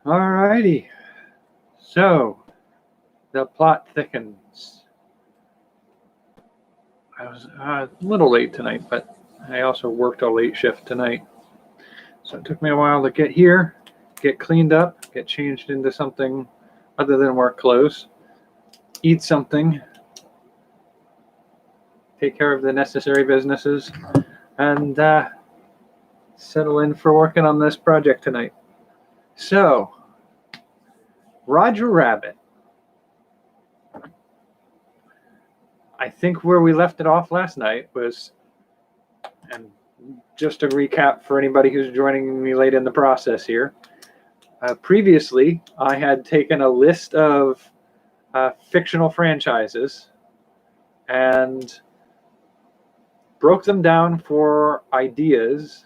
Alrighty. So, the plot thickens. I was a little late tonight, but I also worked a late shift tonight. So it took me a while to get here, get cleaned up, get changed into something other than work clothes, eat something, take care of the necessary businesses, and settle in for working on this project tonight. So, Roger Rabbit. I think where we left it off last night was, and just to recap for anybody who's joining me late in the process here, previously I had taken a list of fictional franchises and broke them down for ideas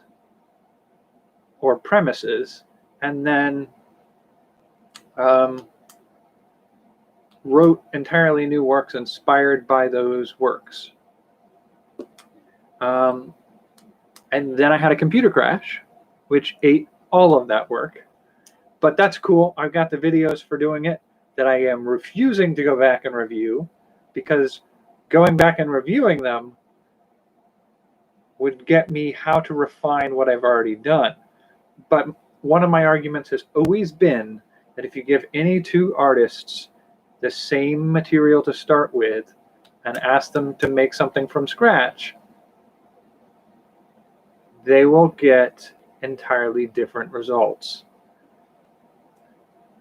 or premises, and then wrote entirely new works inspired by those works. And then I had a computer crash, which ate all of that work. But that's cool. I've got the videos for doing it that I am refusing to go back and review, because going back and reviewing them would get me how to refine what I've already done. But one of my arguments has always been that if you give any two artists the same material to start with and ask them to make something from scratch, they will get entirely different results.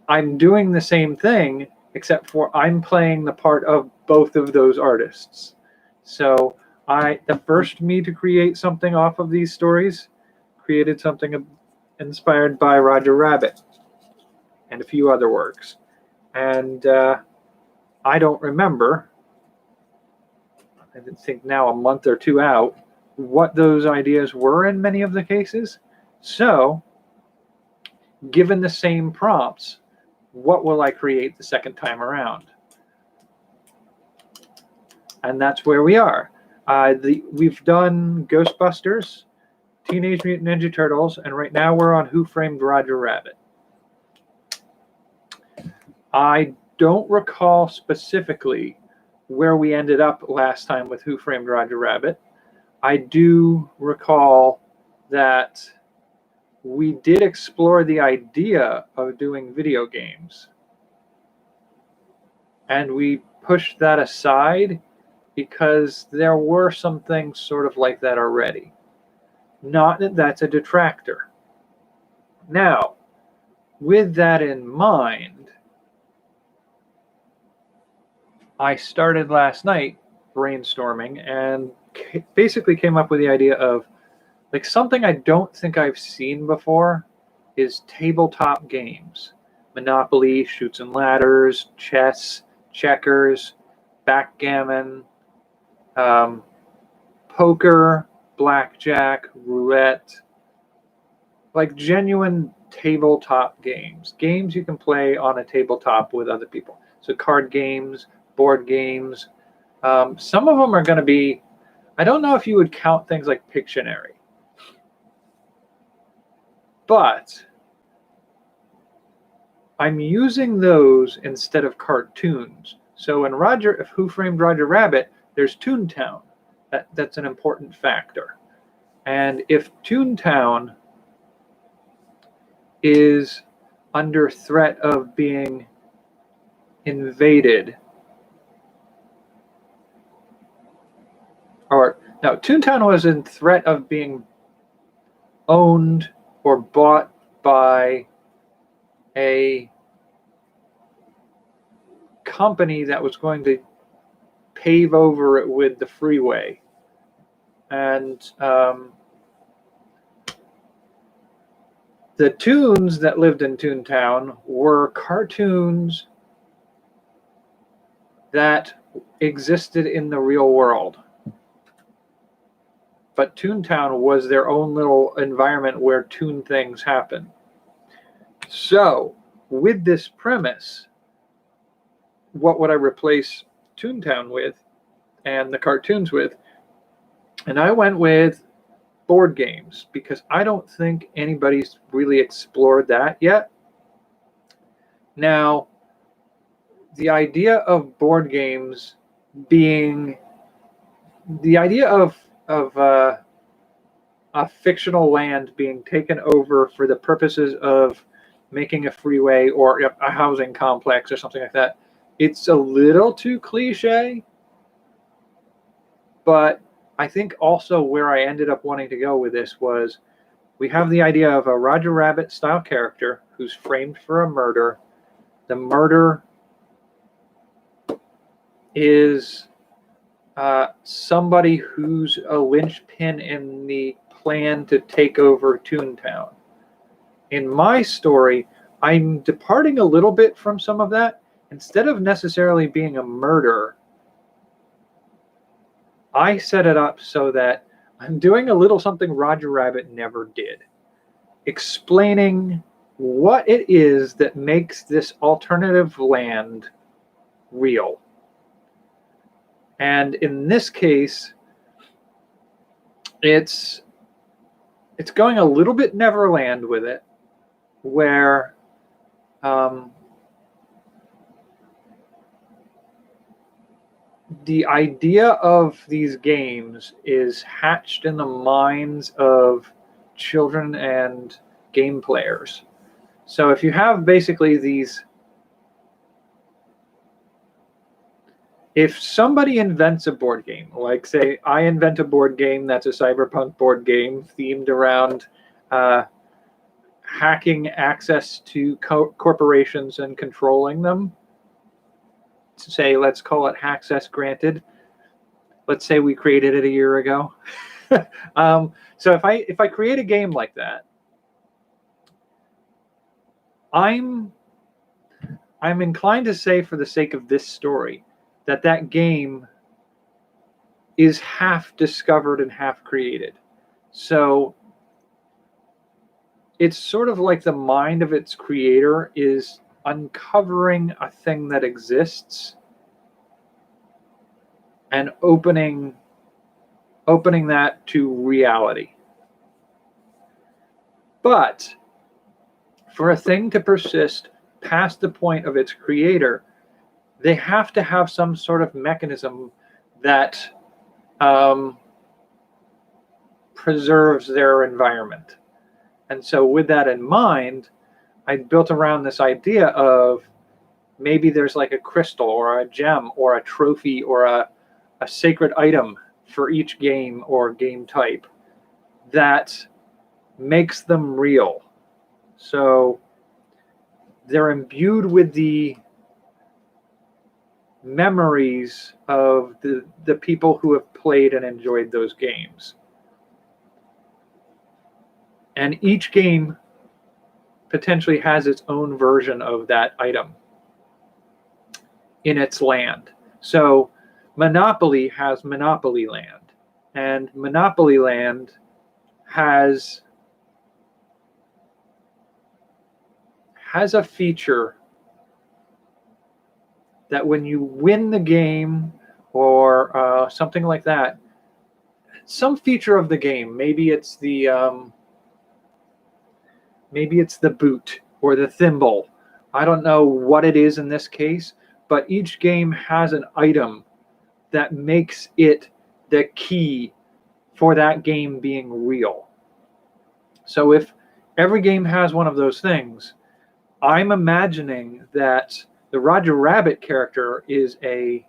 I'm doing the same thing, except for I'm playing the part of both of those artists. So the first me to create something off of these stories created something inspired by Roger Rabbit and a few other works. And I don't remember, I think now a month or two out, what those ideas were in many of the cases. So, given the same prompts, what will I create the second time around? And that's where we are. We've done Ghostbusters, Teenage Mutant Ninja Turtles, and right now we're on Who Framed Roger Rabbit. I don't recall specifically where we ended up last time with Who Framed Roger Rabbit. I do recall that we did explore the idea of doing video games, and we pushed that aside because there were some things sort of like that already. Not that that's a detractor. Now, with that in mind, I started last night brainstorming and basically came up with the idea of, like, something I don't think I've seen before is tabletop games. Monopoly, Chutes and Ladders, chess, checkers, backgammon, poker, blackjack, roulette, like genuine tabletop games. Games you can play on a tabletop with other people. So card games, board games. Some of them are going to be, I don't know if you would count things like Pictionary, but I'm using those instead of cartoons. So in Who Framed Roger Rabbit, there's Toontown. That's an important factor. And if Toontown is under threat of being invaded, or no, Toontown was in threat of being owned or bought by a company that was going to pave over it with the freeway. And the Toons that lived in Toontown were cartoons that existed in the real world. But Toontown was their own little environment where Toon things happen. So, with this premise, what would I replace Toontown with and the cartoons with? And I went with board games, because I don't think anybody's really explored that yet. Now, the idea of board games being the idea of a fictional land being taken over for the purposes of making a freeway or a housing complex or something like that, it's a little too cliche. But I think also where I ended up wanting to go with this was we have the idea of a Roger Rabbit style character who's framed for a murder. The murder is somebody who's a linchpin in the plan to take over Toontown. In my story, I'm departing a little bit from some of that. Instead of necessarily being a murder, I set it up so that I'm doing a little something Roger Rabbit never did, explaining what it is that makes this alternative land real. And in this case, it's going a little bit Neverland with it, where the idea of these games is hatched in the minds of children and game players. So if you have basically these, if somebody invents a board game, like say I invent a board game that's a cyberpunk board game themed around hacking access to corporations and controlling them, say let's call it Haccess Granted. Let's say we created it a year ago. So if I create a game like that, I'm inclined to say, for the sake of this story, that game is half discovered and half created. So it's sort of like the mind of its creator is uncovering a thing that exists and opening that to reality. But for a thing to persist past the point of its creator, they have to have some sort of mechanism that preserves their environment. And so with that in mind, I built around this idea of maybe there's like a crystal or a gem or a trophy or a sacred item for each game or game type that makes them real. So they're imbued with the memories of the people who have played and enjoyed those games. And each game potentially has its own version of that item in its land. So Monopoly has Monopoly Land, and Monopoly Land has a feature that when you win the game or something like that, some feature of the game, maybe it's the boot or the thimble. I don't know what it is in this case, but each game has an item that makes it the key for that game being real. So if every game has one of those things, I'm imagining that the Roger Rabbit character is a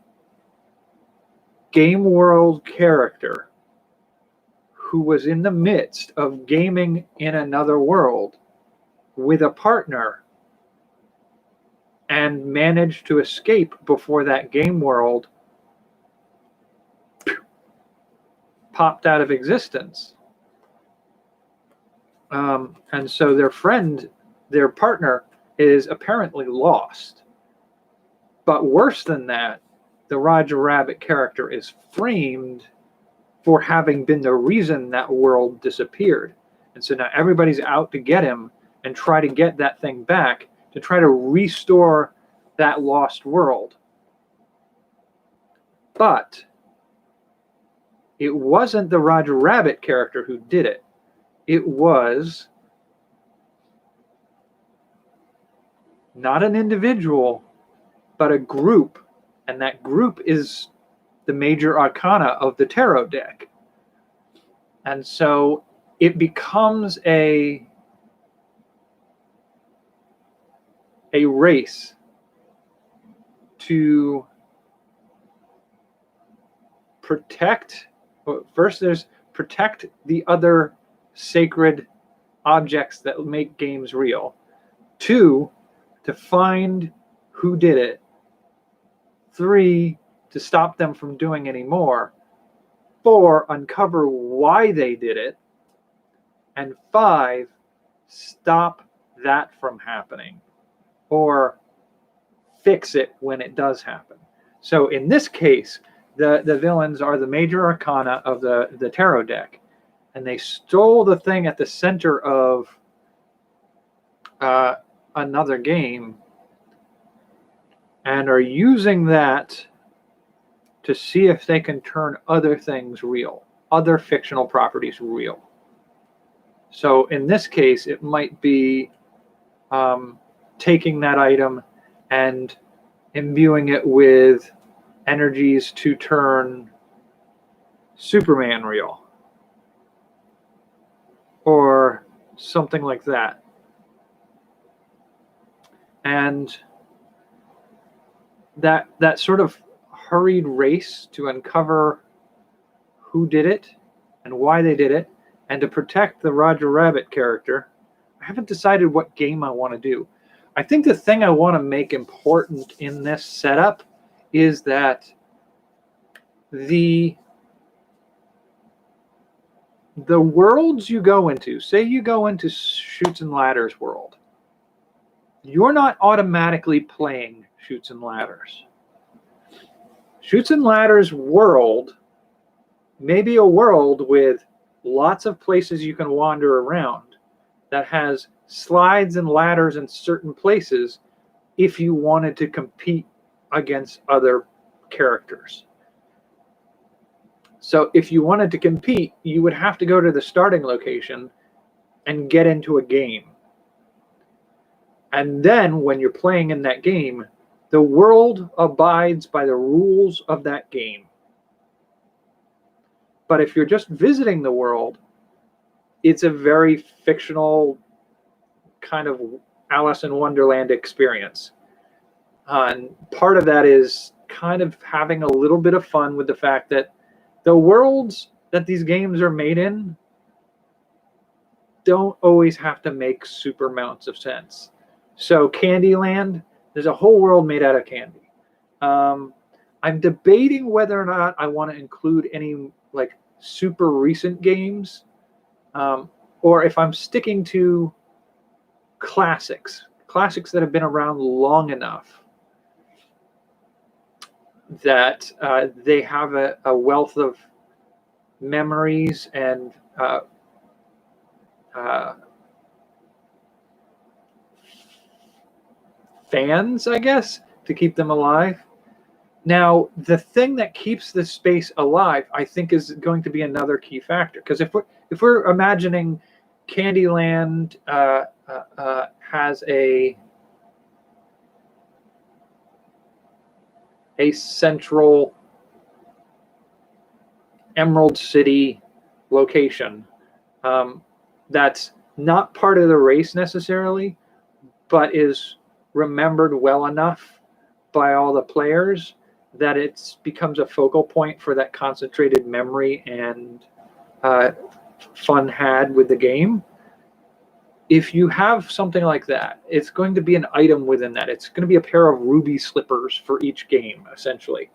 game world character who was in the midst of gaming in another world with a partner and managed to escape before that game world popped out of existence. And so their partner, is apparently lost. But worse than that, the Roger Rabbit character is framed for having been the reason that world disappeared. And so now everybody's out to get him and try to get that thing back, to try to restore that lost world. But it wasn't the Roger Rabbit character who did it. It was not an individual, but a group, and that group is the major arcana of the tarot deck. And so it becomes a race to protect. First, there's protect the other sacred objects that make games real. 2, to find who did it. 3, to stop them from doing any more. 4, uncover why they did it. And 5, stop that from happening or fix it when it does happen. So in this case, the villains are the major arcana of the tarot deck, and they stole the thing at the center of another game and are using that to see if they can turn other things real, other fictional properties real. So in this case, it might be taking that item and imbuing it with energies to turn Superman real or something like that. And that sort of hurried race to uncover who did it and why they did it, and to protect the Roger Rabbit character. I haven't decided what game I want to do. I think the thing I want to make important in this setup is that the worlds you go into, say you go into Chutes and Ladders world, you're not automatically playing Chutes and Ladders. Chutes and Ladders world may be a world with lots of places you can wander around that has slides and ladders in certain places if you wanted to compete against other characters. So if you wanted to compete, you would have to go to the starting location and get into a game. And then when you're playing in that game, the world abides by the rules of that game. But if you're just visiting the world, it's a very fictional kind of Alice in Wonderland experience. And part of that is kind of having a little bit of fun with the fact that the worlds that these games are made in don't always have to make super amounts of sense. So Candyland, there's a whole world made out of candy. I'm debating whether or not I want to include any like super recent games, or if I'm sticking to classics that have been around long enough that they have a wealth of memories and fans, I guess, to keep them alive. Now, the thing that keeps this space alive, I think, is going to be another key factor. Because if we're imagining Candyland has a central Emerald City location that's not part of the race necessarily, but is remembered well enough by all the players that it becomes a focal point for that concentrated memory and fun had with the game. If you have something like that, it's going to be an item within that. It's going to be a pair of ruby slippers for each game, essentially.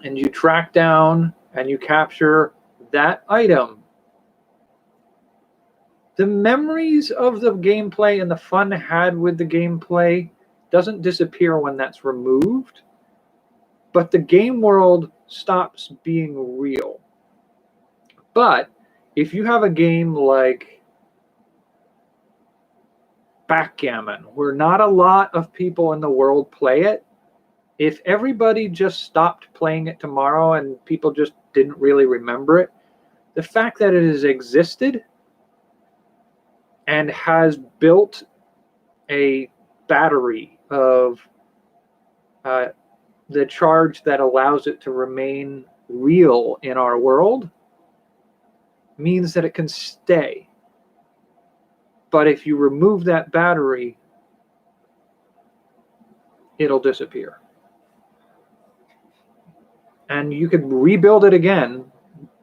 And you track down and you capture that item. The memories of the gameplay and the fun had with the gameplay doesn't disappear when that's removed, but the game world stops being real. But if you have a game like Backgammon, where not a lot of people in the world play it, if everybody just stopped playing it tomorrow and people just didn't really remember it, the fact that it has existed and has built a battery of the charge that allows it to remain real in our world means that it can stay. But if you remove that battery, it'll disappear. And you could rebuild it again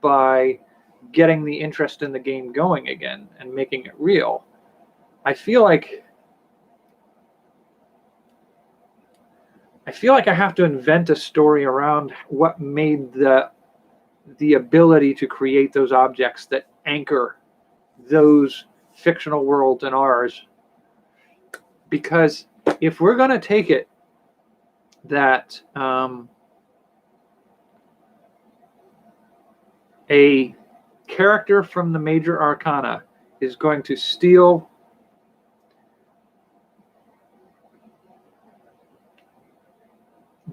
by getting the interest in the game going again and making it real. I feel like I have to invent a story around what made the ability to create those objects that anchor those fictional worlds in ours. Because if we're going to take it that a character from the major arcana is going to steal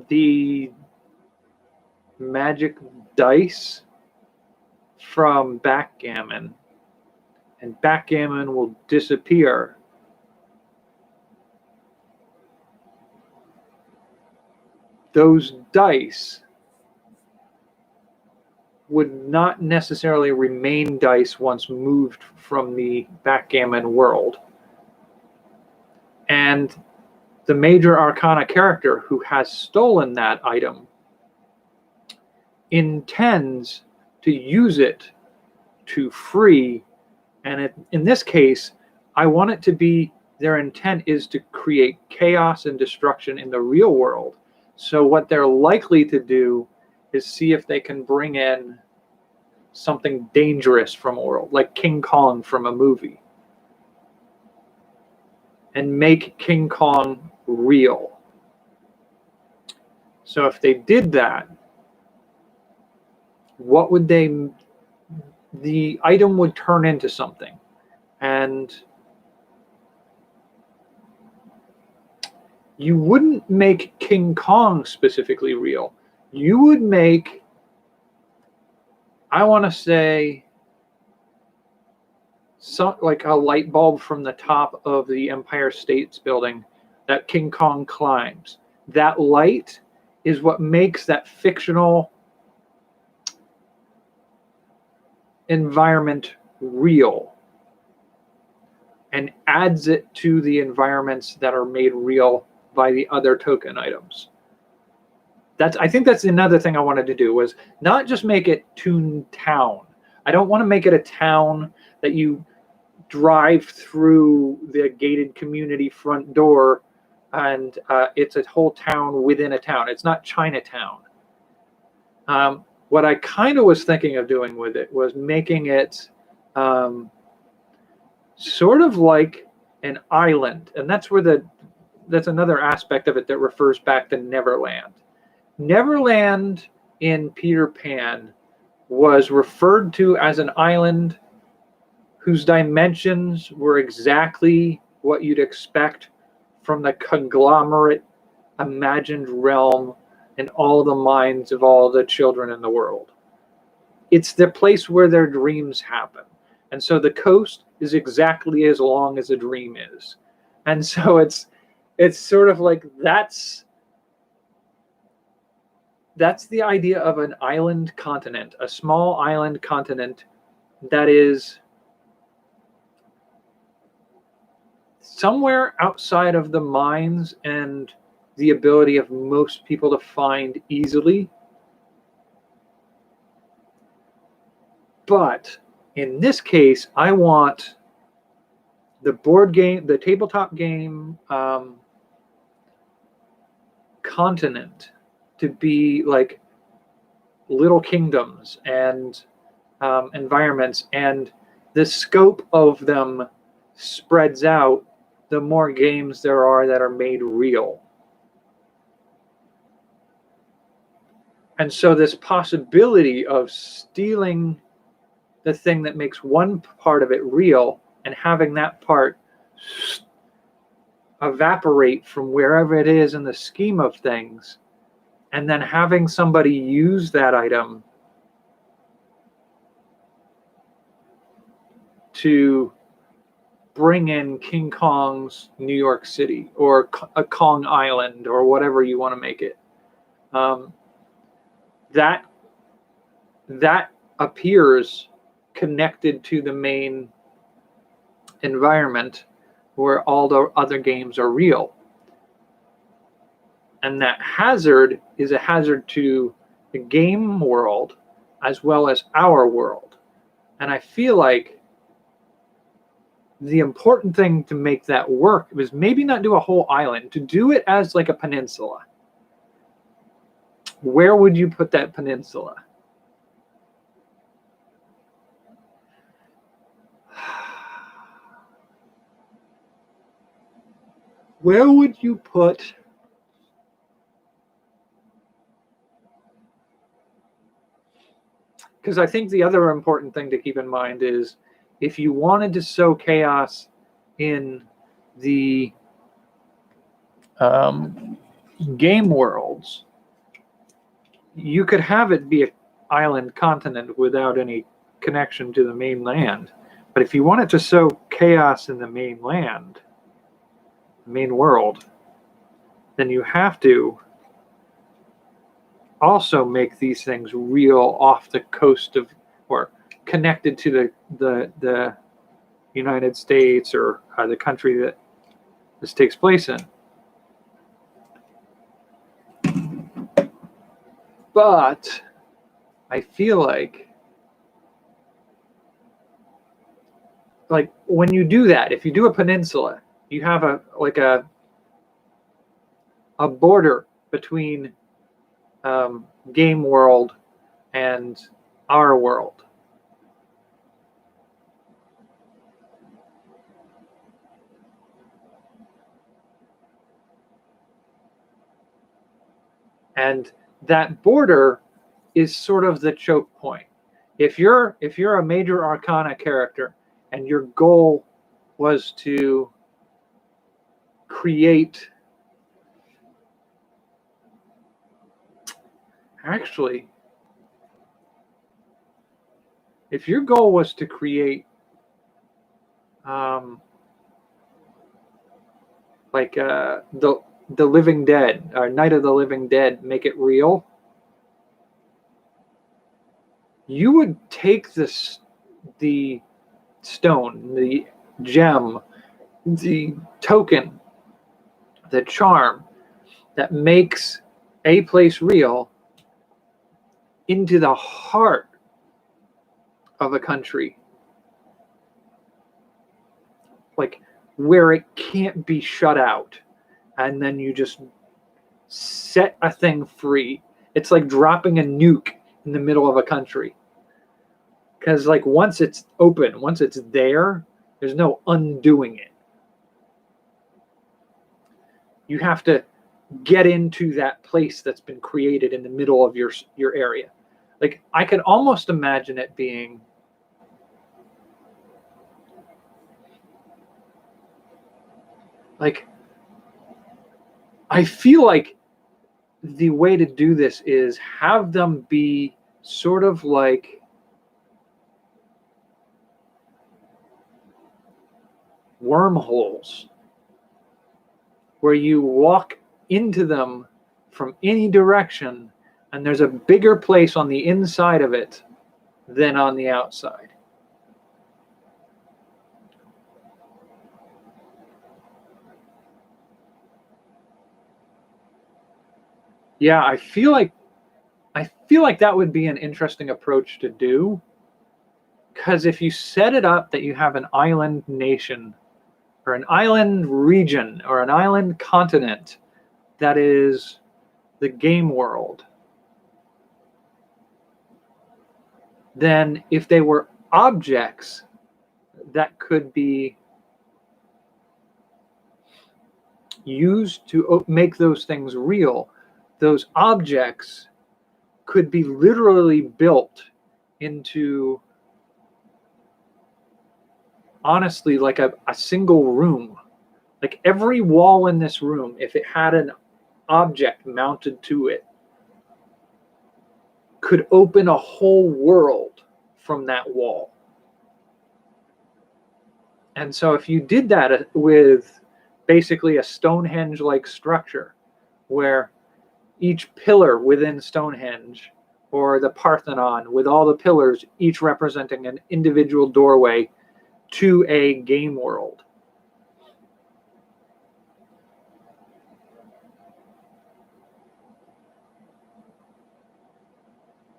the magic dice from backgammon, and backgammon will disappear, those dice would not necessarily remain dice once moved from the backgammon world. And the major arcana character who has stolen that item intends to use it to free, and in this case, I want it to be their intent is to create chaos and destruction in the real world. So what they're likely to do is see if they can bring in something dangerous from a world, like King Kong from a movie, and make King Kong real. So if they did that, what would the item would turn into something. And you wouldn't make King Kong specifically real. You would make, I want to say, like a light bulb from the top of the Empire State Building that King Kong climbs. That light is what makes that fictional environment real and adds it to the environments that are made real by the other token items. I think that's another thing I wanted to do, was not just make it Toontown. I don't want to make it a town that you drive through the gated community front door and it's a whole town within a town. It's not Chinatown. What I kind of was thinking of doing with it was making it sort of like an island, and that's another aspect of it that refers back to Neverland. Neverland in Peter Pan was referred to as an island whose dimensions were exactly what you'd expect from the conglomerate imagined realm in all the minds of all the children in the world. It's the place where their dreams happen. And so the coast is exactly as long as a dream is. And so it's sort of like that's the idea of an island continent, a small island continent that is somewhere outside of the minds and the ability of most people to find easily. But in this case, I want the board game, the tabletop game continent to be like little kingdoms and environments, and the scope of them spreads out the more games there are that are made real. And so this possibility of stealing the thing that makes one part of it real and having that part evaporate from wherever it is in the scheme of things, and then having somebody use that item to bring in King Kong's New York City, or a Kong Island, or whatever you want to make it. That appears connected to the main environment where all the other games are real. And that hazard is a hazard to the game world as well as our world. And I feel like the important thing to make that work was maybe not do a whole island, to do it as like a peninsula. Where would you put that peninsula? Where would you put because I think the other important thing to keep in mind is if you wanted to sow chaos in the game worlds, you could have it be an island continent without any connection to the mainland. But if you wanted to sow chaos in the mainland, the main world, then you have to also make these things real off the coast of, or connected to the United States, or the country that this takes place in. But I feel like when you do that, if you do a peninsula, you have a border between game world and our world. And that border is sort of the choke point. If you're a major arcana character and your goal was to create, actually, if your goal was to create the Living Dead, or Night of the Living Dead, make it real, you would take the stone, the gem, the token, the charm that makes a place real into the heart of a country, like where it can't be shut out, and then you just set a thing free. It's like dropping a nuke in the middle of a country, because like once it's open, once it's there, there's no undoing it. You have to get into that place that's been created in the middle of your area. Like I could almost imagine it being like, I feel like the way to do this is have them be sort of like wormholes where you walk into them from any direction, and there's a bigger place on the inside of it than on the outside. Yeah, I feel like that would be an interesting approach to do, because if you set it up that you have an island nation or an island region or an island continent that is the game world, then if they were objects that could be used to make those things real, those objects could be literally built into, honestly, like a single room. Like every wall in this room, if it had an object mounted to it, could open a whole world from that wall. And so if you did that with basically a Stonehenge-like structure, where each pillar within Stonehenge, or the Parthenon with all the pillars, each representing an individual doorway to a game world,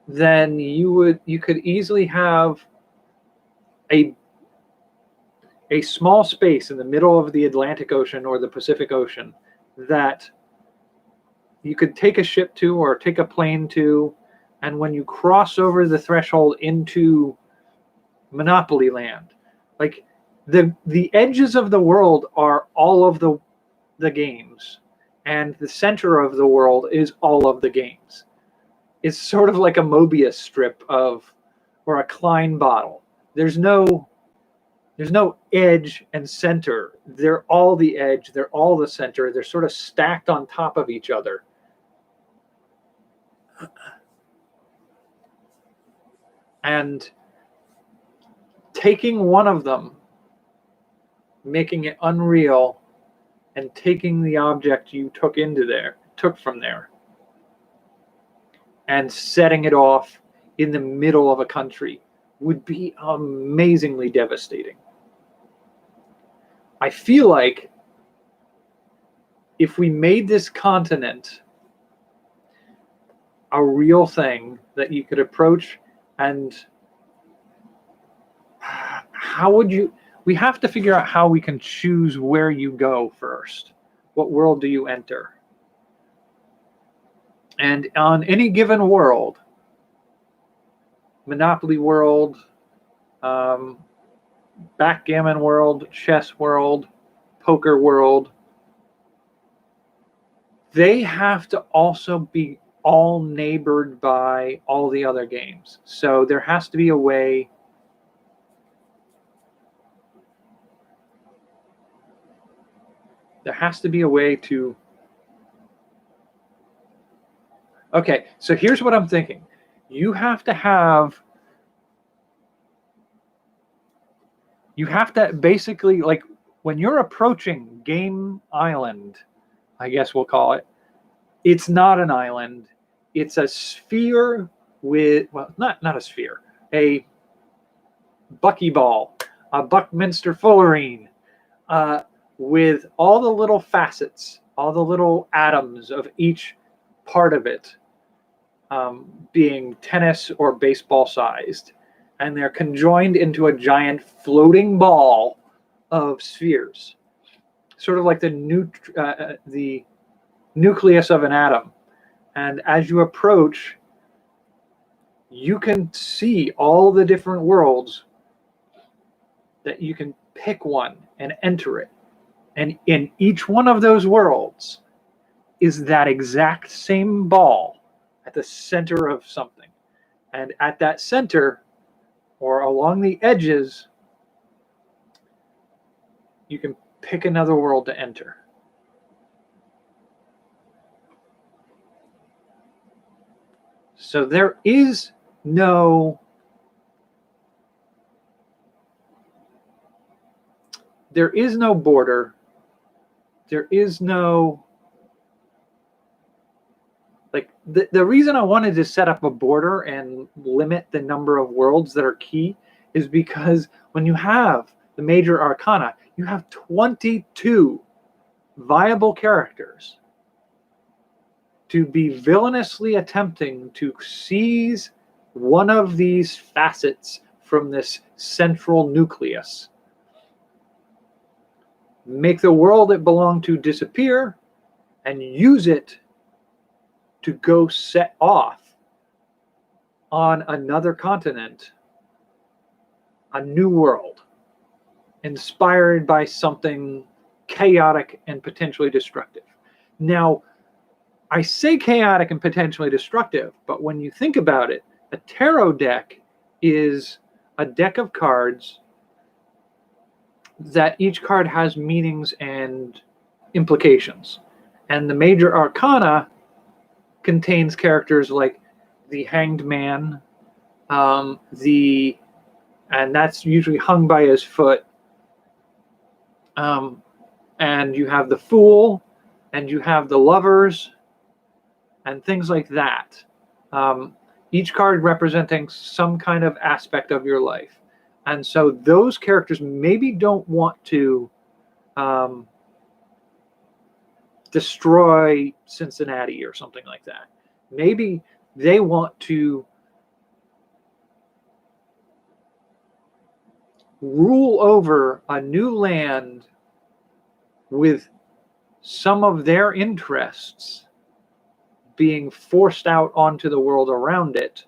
then you could easily have a small space in the middle of the Atlantic Ocean or the Pacific Ocean that you could take a ship to or take a plane to, and when you cross over the threshold into Monopoly Land, like the edges of the world are all of the games, and the center of the world is all of the games. It's sort of like a Mobius strip or a Klein bottle. There's no edge and center. They're all the edge. They're all the center. They're sort of stacked on top of each other. And taking one of them, making it unreal, and taking the object you took from there, and setting it off in the middle of a country would be amazingly devastating. I feel like if we made this continent a real thing that you could approach, and we have to figure out how we can choose where you go first. What world do you enter? And on any given world, Monopoly world, backgammon world, chess world, poker world, they have to also be all neighbored by all the other games. So there has to be a way to. Okay, so here's what I'm thinking. You have to basically, like, when you're approaching Game Island, I guess we'll call it, it's not an island. It's a sphere with, well, not a sphere, a buckyball, a Buckminster Fullerene, with all the little facets, all the little atoms of each part of it being tennis or baseball sized. And they're conjoined into a giant floating ball of spheres, sort of like the nucleus of an atom. And as you approach, you can see all the different worlds that you can pick one and enter it. And in each one of those worlds is that exact same ball at the center of something. And at that center, or along the edges, you can pick another world to enter. So there is no border. There is no, like, the reason I wanted to set up a border and limit the number of worlds that are key is because when you have the major arcana, you have 22 viable characters to be villainously attempting to seize one of these facets from this central nucleus, make the world it belonged to disappear, and use it to go set off on another continent, a new world, inspired by something chaotic and potentially destructive. Now, I say chaotic and potentially destructive, but when you think about it, a tarot deck is a deck of cards that each card has meanings and implications. And the major arcana contains characters like the Hanged Man, and that's usually hung by his foot, And you have the Fool, and you have the Lovers, and things like that. Each card representing some kind of aspect of your life. And so those characters maybe don't want to destroy Cincinnati or something like that. Maybe they want to rule over a new land with some of their interests being forced out onto the world around it,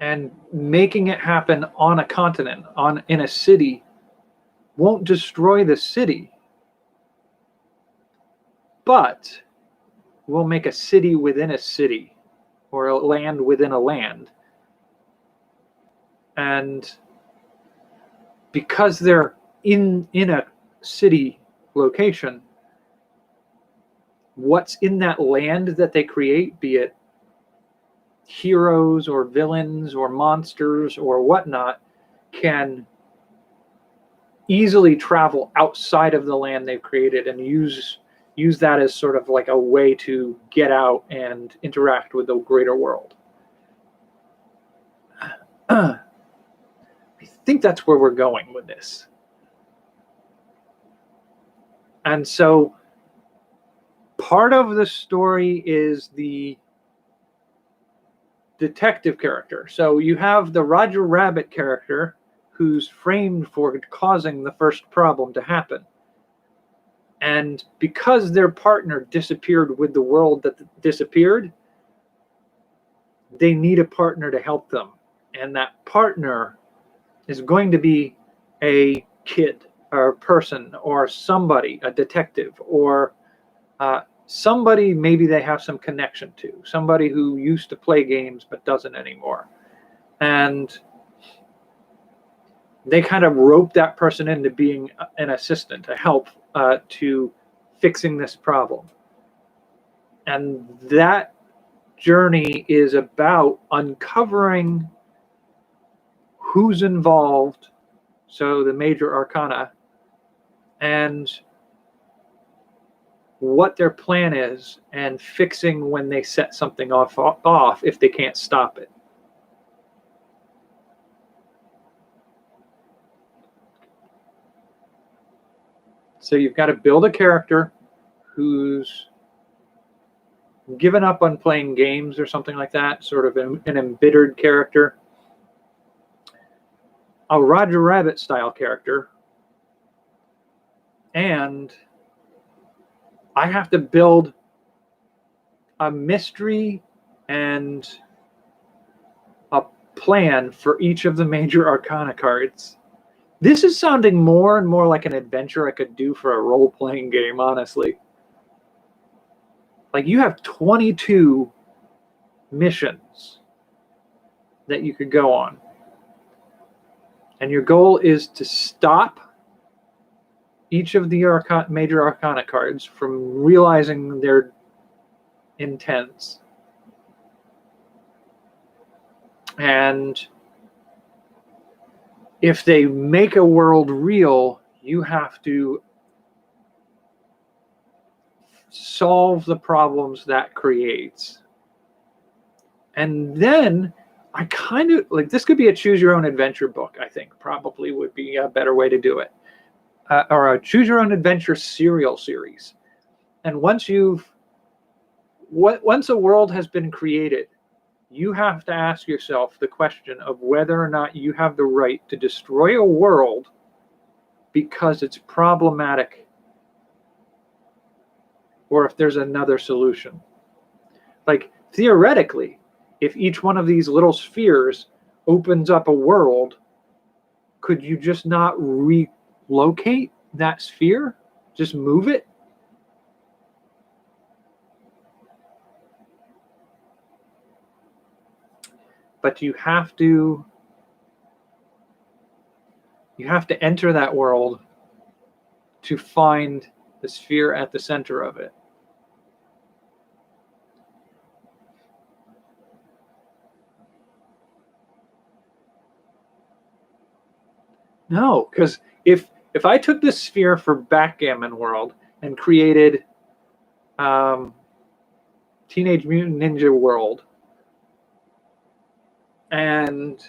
and making it happen on a continent, in a city, won't destroy the city, but will make a city within a city, or a land within a land. And because they're in a city location, what's in that land that they create, be it heroes or villains or monsters or whatnot, can easily travel outside of the land they've created and use that as sort of like a way to get out and interact with the greater world. I think that's where we're going with this. And so part of the story is the detective character. So you have the Roger Rabbit character, who's framed for causing the first problem to happen. And because their partner disappeared with the world that disappeared, they need a partner to help them. And that partner is going to be a kid or a person or somebody, a detective, or somebody maybe they have some connection to, somebody who used to play games but doesn't anymore. And they kind of rope that person into being an assistant, a help to fixing this problem. And that journey is about uncovering who's involved, so the major arcana, and what their plan is, and fixing when they set something off if they can't stop it. So you've got to build a character who's given up on playing games or something like that, sort of an embittered character, a Roger Rabbit style character, and I have to build a mystery and a plan for each of the major arcana cards. This is sounding more and more like an adventure I could do for a role-playing game, honestly. Like, you have 22 missions that you could go on. And your goal is to stop each of the major arcana cards from realizing their intents. And if they make a world real, you have to solve the problems that creates. And then I kind of like, this could be a choose your own adventure book, I think probably would be a better way to do it. Or a choose your own adventure serial series. And once a world has been created, you have to ask yourself the question of whether or not you have the right to destroy a world because it's problematic, or if there's another solution. Like, theoretically, if each one of these little spheres opens up a world, could you just not relocate that sphere? Just move it? But you have to enter that world to find the sphere at the center of it. No, because if I took this sphere for Backgammon World and created Teenage Mutant Ninja World, and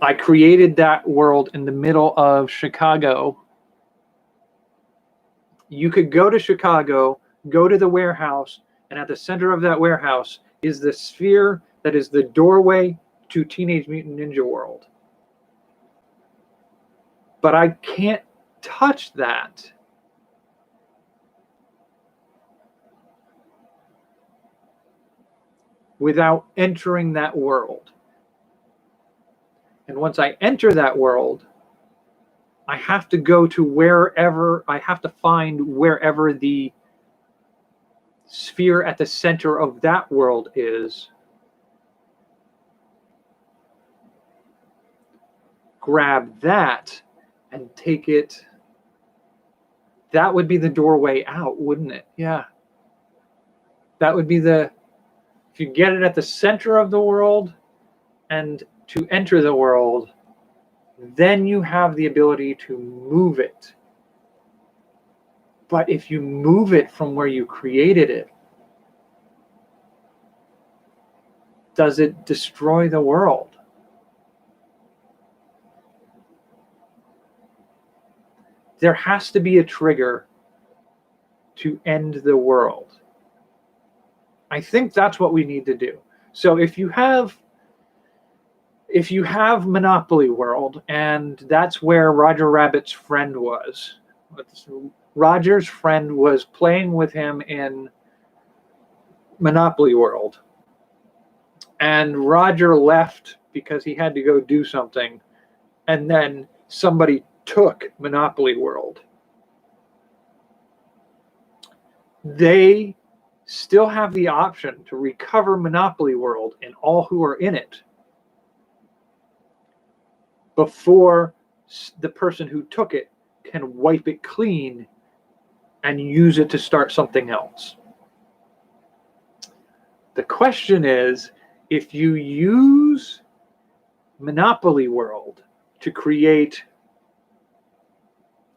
I created that world in the middle of Chicago, you could go to Chicago, go to the warehouse, and at the center of that warehouse is the sphere that is the doorway to Teenage Mutant Ninja World. But I can't touch that without entering that world. And once I enter that world, I have to go to wherever, I have to find wherever the sphere at the center of that world is, grab that and take it. That would be the doorway out, wouldn't it? Yeah. That would be if you get it at the center of the world and to enter the world, then you have the ability to move it. But if you move it from where you created it, does it destroy the world? There has to be a trigger to end the world. I think that's what we need to do. So if you have Monopoly World, and that's where Roger Rabbit's friend was. Roger's friend was playing with him in Monopoly World. And Roger left because he had to go do something. And then somebody took Monopoly World. They still have the option to recover Monopoly World and all who are in it before the person who took it can wipe it clean and use it to start something else. The question is, if you use Monopoly World to create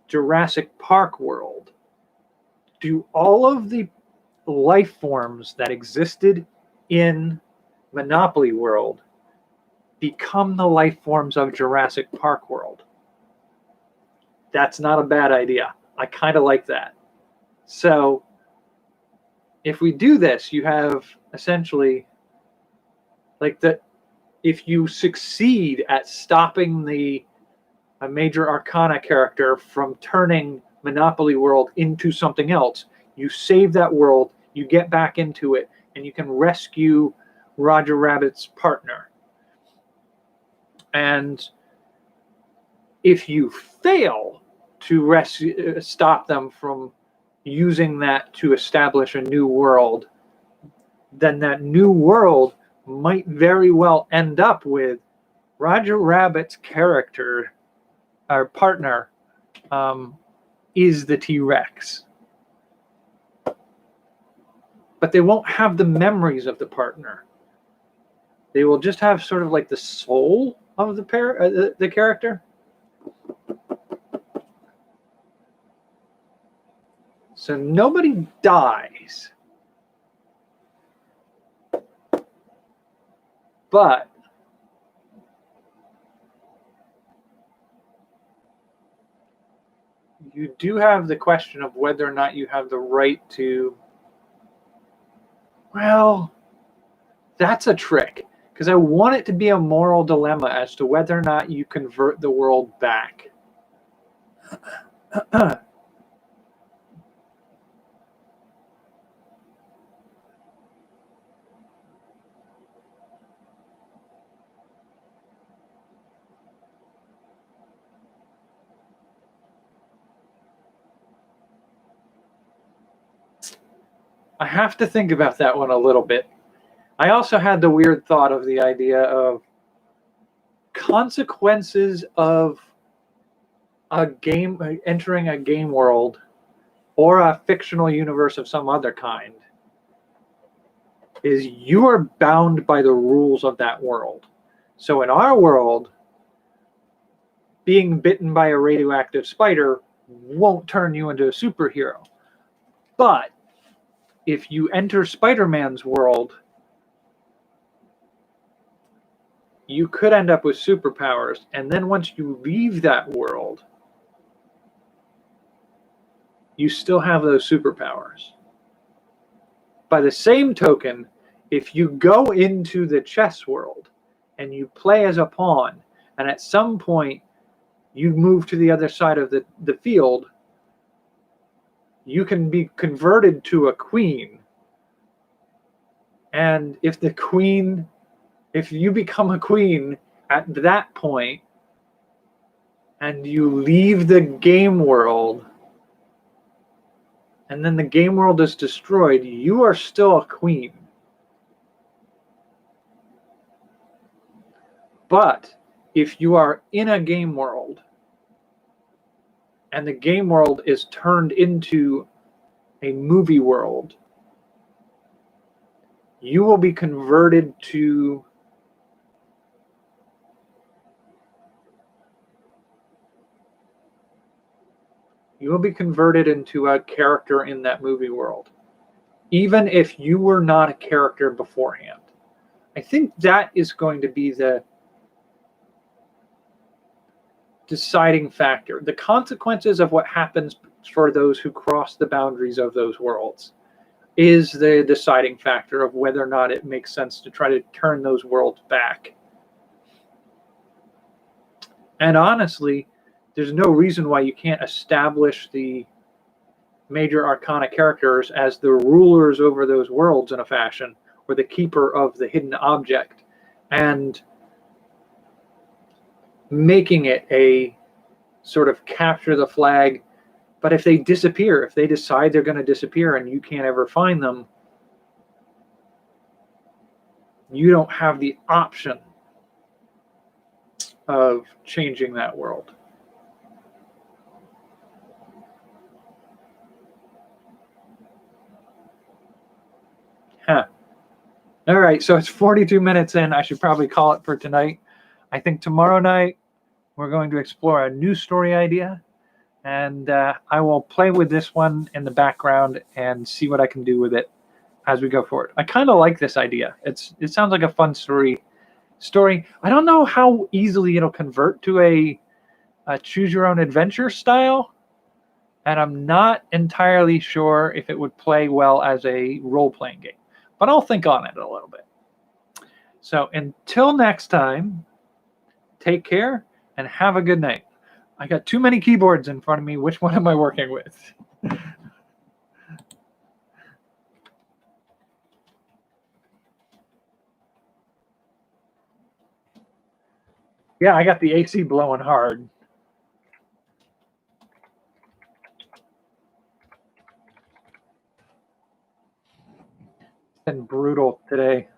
Jurassic Park World, do all of the life forms that existed in Monopoly World become the life forms of Jurassic Park World? That's not a bad idea. I kind of like that. So if we do this, you have essentially like if you succeed at stopping a major arcana character from turning Monopoly World into something else, you save that world, you get back into it, and you can rescue Roger Rabbit's partner. And if you fail to stop them from using that to establish a new world, then that new world might very well end up with Roger Rabbit's character, our partner, is the T-Rex. But they won't have the memories of the partner. They will just have sort of like the soul of the character. So nobody dies. But you do have the question of whether or not you have the right to... Well, that's a trick, because I want it to be a moral dilemma as to whether or not you convert the world back. I have to think about that one a little bit. I also had the weird thought of the idea of consequences of entering a game world or a fictional universe of some other kind is you are bound by the rules of that world. So in our world, being bitten by a radioactive spider won't turn you into a superhero. But if you enter Spider-Man's world, you could end up with superpowers. And then once you leave that world, you still have those superpowers. By the same token, if you go into the chess world and you play as a pawn, and at some point you move to the other side of the field, you can be converted to a queen. And if you become a queen at that point and you leave the game world, and then the game world is destroyed, you are still a queen. But if you are in a game world and the game world is turned into a movie world, you will be converted to into a character in that movie world, even if you were not a character beforehand. I think that is going to be the deciding factor. The consequences of what happens for those who cross the boundaries of those worlds is the deciding factor of whether or not it makes sense to try to turn those worlds back. And honestly, there's no reason why you can't establish the major arcana characters as the rulers over those worlds in a fashion, or the keeper of the hidden object, and making it a sort of capture the flag. But if they disappear, if they decide they're going to disappear and you can't ever find them, you don't have the option of changing that world. Huh. All right, so it's 42 minutes in. I should probably call it for tonight. I think tomorrow night we're going to explore a new story idea, and I will play with this one in the background and see what I can do with it as we go forward. I kind of like this idea. It sounds like a fun story. I don't know how easily it'll convert to a choose your own adventure style, and I'm not entirely sure if it would play well as a role-playing game, but I'll think on it a little bit. So until next time, take care and have a good night. I got too many keyboards in front of me. Which one am I working with? Yeah, I got the AC blowing hard. It's been brutal today.